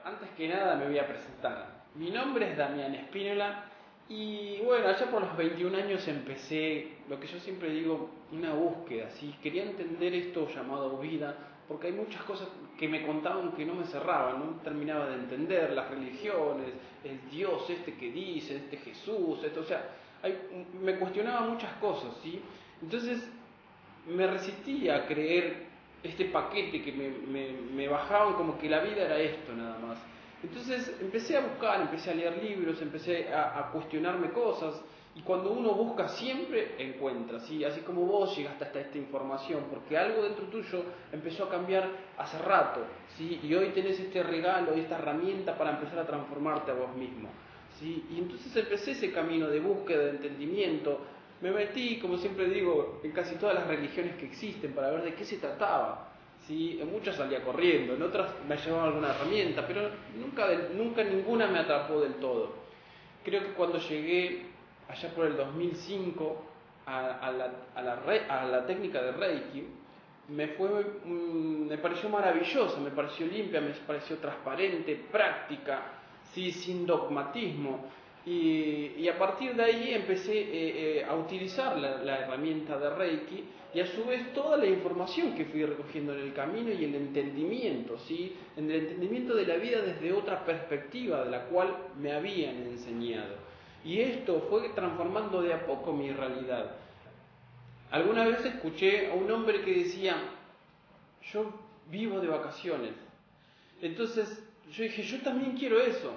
antes que nada me voy a presentar. Mi nombre es Damián Espínola y bueno, allá por los 21 años empecé, lo que yo siempre digo, una búsqueda, ¿sí? Quería entender esto llamado vida, porque hay muchas cosas que me contaban que no me cerraban, no terminaba de entender, las religiones, el Dios este que dice, este Jesús, esto, o sea, me cuestionaba muchas cosas, ¿sí? Entonces me resistía a creer este paquete que me bajaban como que la vida era esto nada más. Entonces empecé a buscar, empecé a leer libros, empecé a cuestionarme cosas, y cuando uno busca siempre encuentra, ¿sí? Así como vos llegaste hasta esta información, porque algo dentro tuyo empezó a cambiar hace rato, ¿sí? Y hoy tenés este regalo y esta herramienta para empezar a transformarte a vos mismo, ¿sí? Y entonces empecé ese camino de búsqueda, de entendimiento. Me metí, como siempre digo, en casi todas las religiones que existen para ver de qué se trataba. ¿Sí? En muchas salía corriendo, en otras me llevaba alguna herramienta, pero nunca ninguna me atrapó del todo. Creo que cuando llegué allá por el 2005 a la técnica de Reiki, me pareció maravillosa, me pareció limpia, me pareció transparente, práctica, ¿sí? Sin dogmatismo. Y a partir de ahí empecé a utilizar la herramienta de Reiki y a su vez toda la información que fui recogiendo en el camino y el entendimiento, ¿sí? En el entendimiento de la vida desde otra perspectiva de la cual me habían enseñado. Y esto fue transformando de a poco mi realidad. Alguna vez escuché a un hombre que decía, yo vivo de vacaciones. Entonces yo dije, yo también quiero eso.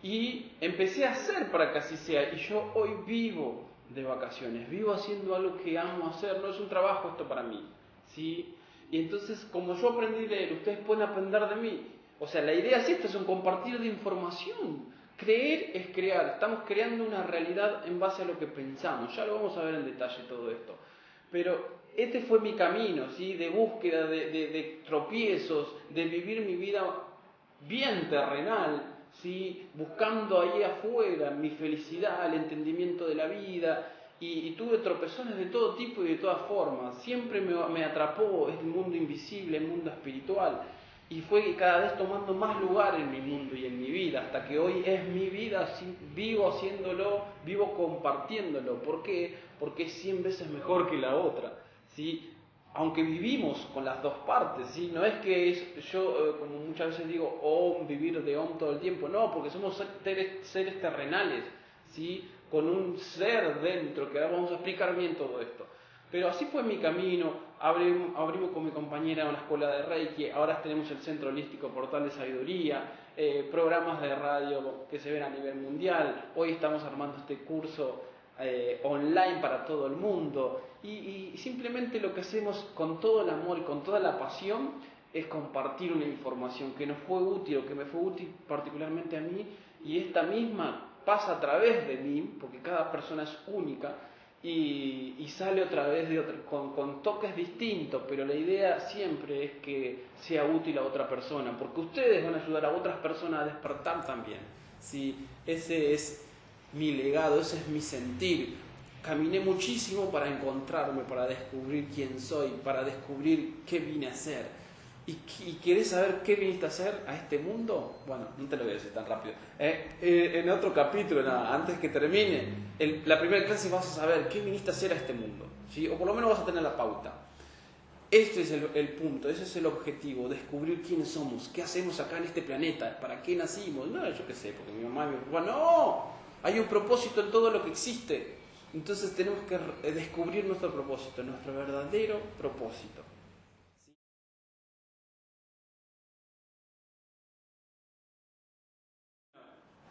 Y empecé a hacer para que así sea. Y yo hoy vivo de vacaciones, vivo haciendo algo que amo hacer, no es un trabajo esto para mí, ¿sí? Y entonces, como yo aprendí a leer, ustedes pueden aprender de mí. O sea, la idea es esta, es un compartir de información. Creer es crear, estamos creando una realidad en base a lo que pensamos. Ya lo vamos a ver en detalle todo esto. Pero este fue mi camino, ¿sí? De búsqueda, de tropiezos, de vivir mi vida bien terrenal, ¿sí? Buscando ahí afuera mi felicidad, el entendimiento de la vida, y tuve tropezones de todo tipo y de todas formas. Siempre me atrapó el mundo invisible, el mundo espiritual, y fue cada vez tomando más lugar en mi mundo y en mi vida, hasta que hoy es mi vida, vivo haciéndolo, vivo compartiéndolo. ¿Por qué? Porque es 100 veces mejor que la otra, ¿sí? Aunque vivimos con las dos partes, ¿sí? No es que yo, como muchas veces digo, vivir de todo el tiempo, no, porque somos seres terrenales, ¿sí? Con un ser dentro, que ahora vamos a explicar bien todo esto. Pero así fue mi camino, abrimos con mi compañera una escuela de Reiki, ahora tenemos el Centro Holístico Portal de Sabiduría, programas de radio que se ven a nivel mundial, hoy estamos armando este curso online para todo el mundo, y simplemente lo que hacemos con todo el amor y con toda la pasión es compartir una información que nos fue útil o que me fue útil particularmente a mí, y esta misma pasa a través de mí, porque cada persona es única, y sale otra vez con toques distintos, pero la idea siempre es que sea útil a otra persona, porque ustedes van a ayudar a otras personas a despertar también, ¿sí? Ese es mi legado, ese es mi sentir. Caminé muchísimo para encontrarme, para descubrir quién soy, para descubrir qué vine a hacer. ¿Y querés saber qué viniste a hacer a este mundo? Bueno, no te lo voy a decir tan rápido. En otro capítulo, antes que termine, la primera clase vas a saber qué viniste a hacer a este mundo, ¿sí? O por lo menos vas a tener la pauta. Este es el punto, ese es el objetivo, descubrir quiénes somos, qué hacemos acá en este planeta, para qué nacimos. No, yo qué sé, porque mi mamá y mi papá, no, hay un propósito en todo lo que existe. Entonces tenemos que descubrir nuestro propósito, nuestro verdadero propósito.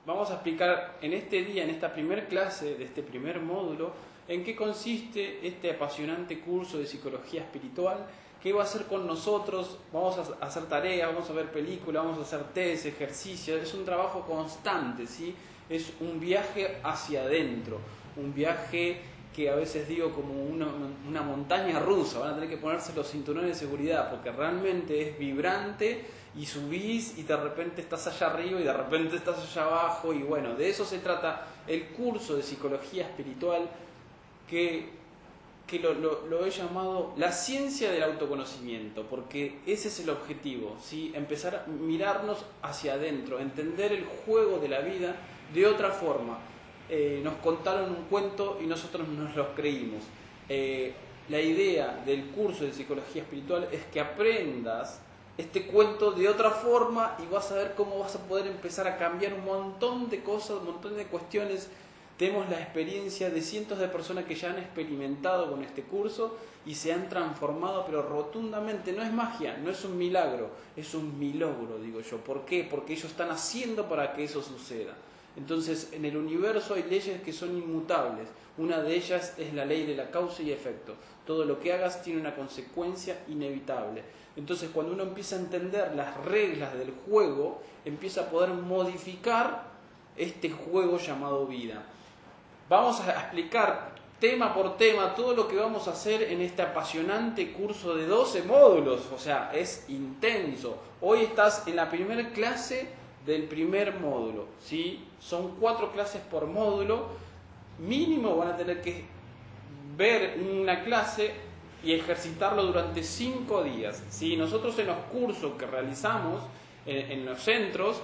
Vamos a explicar en este día, en esta primera clase de este primer módulo, en qué consiste este apasionante curso de psicología espiritual, qué va a hacer con nosotros. Vamos a hacer tareas, vamos a ver películas, vamos a hacer test, ejercicios. Es un trabajo constante, ¿sí? Es un viaje hacia adentro, un viaje que a veces digo como una montaña rusa. Van a tener que ponerse los cinturones de seguridad, porque realmente es vibrante, y subís y de repente estás allá arriba y de repente estás allá abajo, y bueno, de eso se trata el curso de psicología espiritual, que que lo he llamado la ciencia del autoconocimiento, porque ese es el objetivo, ¿sí? Empezar a mirarnos hacia adentro, entender el juego de la vida de otra forma. Nos contaron un cuento y nosotros nos los creímos. La idea del curso de psicología espiritual es que aprendas este cuento de otra forma y vas a ver cómo vas a poder empezar a cambiar un montón de cosas, un montón de cuestiones. Tenemos la experiencia de cientos de personas que ya han experimentado con este curso y se han transformado, pero rotundamente. No es magia, no es un milagro, es un milagro, digo yo. ¿Por qué? Porque ellos están haciendo para que eso suceda. Entonces, en el universo hay leyes que son inmutables. Una de ellas es la ley de la causa y efecto. Todo lo que hagas tiene una consecuencia inevitable. Entonces, cuando uno empieza a entender las reglas del juego, empieza a poder modificar este juego llamado vida. Vamos a explicar tema por tema todo lo que vamos a hacer en este apasionante curso de 12 módulos. O sea, es intenso. Hoy estás en la primera clase del primer módulo, ¿sí? Son 4 clases por módulo. Mínimo van a tener que ver una clase y ejercitarlo durante 5 días, ¿sí? Nosotros en los cursos que realizamos en los centros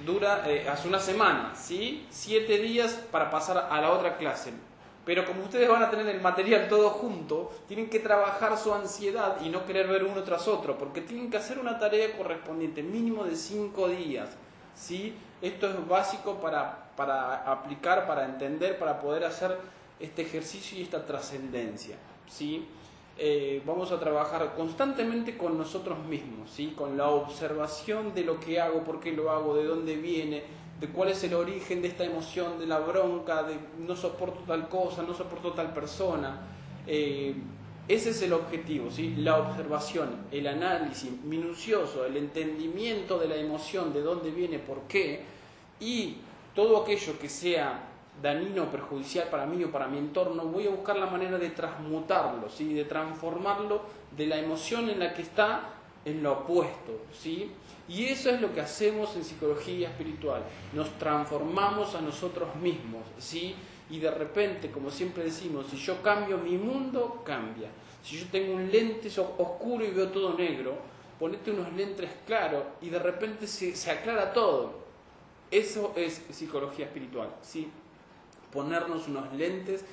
dura hace una semana, ¿sí? 7 días para pasar a la otra clase. Pero como ustedes van a tener el material todo junto, tienen que trabajar su ansiedad y no querer ver uno tras otro, porque tienen que hacer una tarea correspondiente, mínimo de 5 días, ¿sí? Esto es básico para aplicar, para entender, para poder hacer este ejercicio y esta trascendencia, ¿sí? Vamos a trabajar constantemente con nosotros mismos, ¿sí? Con la observación de lo que hago, por qué lo hago, de dónde viene, de cuál es el origen de esta emoción, de la bronca, de no soporto tal cosa, no soporto tal persona. Ese es el objetivo, ¿sí? La observación, el análisis minucioso, el entendimiento de la emoción, de dónde viene, por qué, y todo aquello que sea dañino o perjudicial para mí o para mi entorno, voy a buscar la manera de transmutarlo, ¿sí? De transformarlo de la emoción en la que está en lo opuesto, ¿sí? Y eso es lo que hacemos en psicología espiritual, nos transformamos a nosotros mismos, ¿sí? Y de repente, como siempre decimos, si yo cambio, mi mundo cambia. Si yo tengo un lente oscuro y veo todo negro, ponete unos lentes claros y de repente se aclara todo. Eso es psicología espiritual, ¿sí? Ponernos unos lentes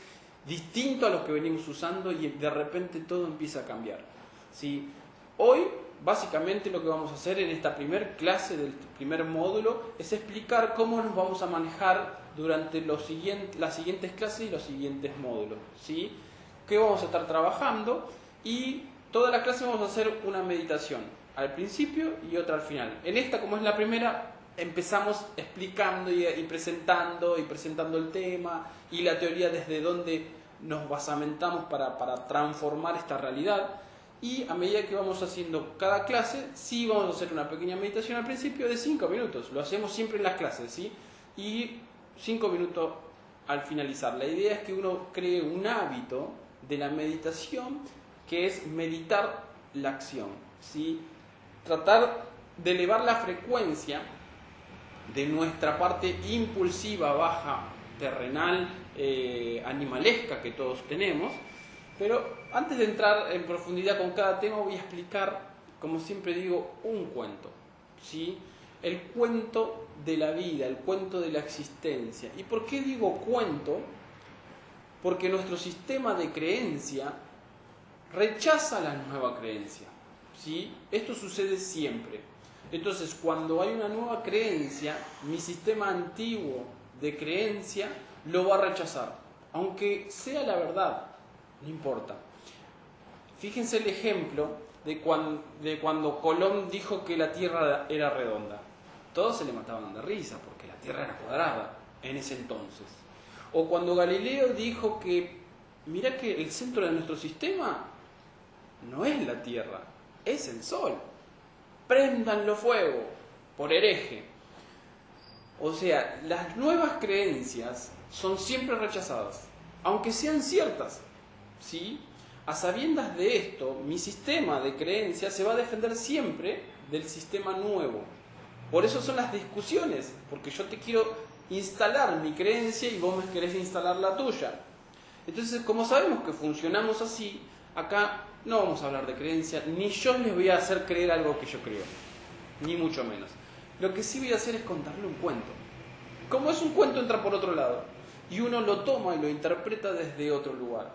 distintos a los que venimos usando y de repente todo empieza a cambiar, ¿sí? Hoy, básicamente, lo que vamos a hacer en esta primera clase del primer módulo es explicar cómo nos vamos a manejar durante las siguientes clases y los siguientes módulos, ¿sí? Que vamos a estar trabajando y toda la clase vamos a hacer una meditación al principio y otra al final. En esta, como es la primera, empezamos explicando y presentando el tema y la teoría desde donde nos basamentamos para transformar esta realidad. Y a medida que vamos haciendo cada clase, sí vamos a hacer una pequeña meditación al principio de 5 minutos. Lo hacemos siempre en las clases, ¿sí? Y 5 minutos al finalizar. La idea es que uno cree un hábito de la meditación que es meditar la acción, ¿sí? Tratar de elevar la frecuencia de nuestra parte impulsiva, baja, terrenal, animalesca que todos tenemos. Pero antes de entrar en profundidad con cada tema, voy a explicar, como siempre digo, un cuento, ¿sí? El cuento de la vida, el cuento de la existencia. ¿Y por qué digo cuento? Porque nuestro sistema de creencia rechaza la nueva creencia, ¿sí? Esto sucede siempre. Entonces, cuando hay una nueva creencia, mi sistema antiguo de creencia lo va a rechazar, aunque sea la verdad, no importa. Fíjense el ejemplo de cuando Colón dijo que la Tierra era redonda. Todos se le mataban de risa porque la Tierra era cuadrada en ese entonces. O cuando Galileo dijo que, mira que el centro de nuestro sistema no es la Tierra, es el Sol. Préndanlo fuego, por hereje. O sea, las nuevas creencias son siempre rechazadas, aunque sean ciertas, ¿sí? A sabiendas de esto, mi sistema de creencias se va a defender siempre del sistema nuevo. Por eso son las discusiones, porque yo te quiero instalar mi creencia y vos me querés instalar la tuya. Entonces, como sabemos que funcionamos así, acá no vamos a hablar de creencia, ni yo les voy a hacer creer algo que yo creo, ni mucho menos. Lo que sí voy a hacer es contarle un cuento. Como es un cuento, entra por otro lado, y uno lo toma y lo interpreta desde otro lugar.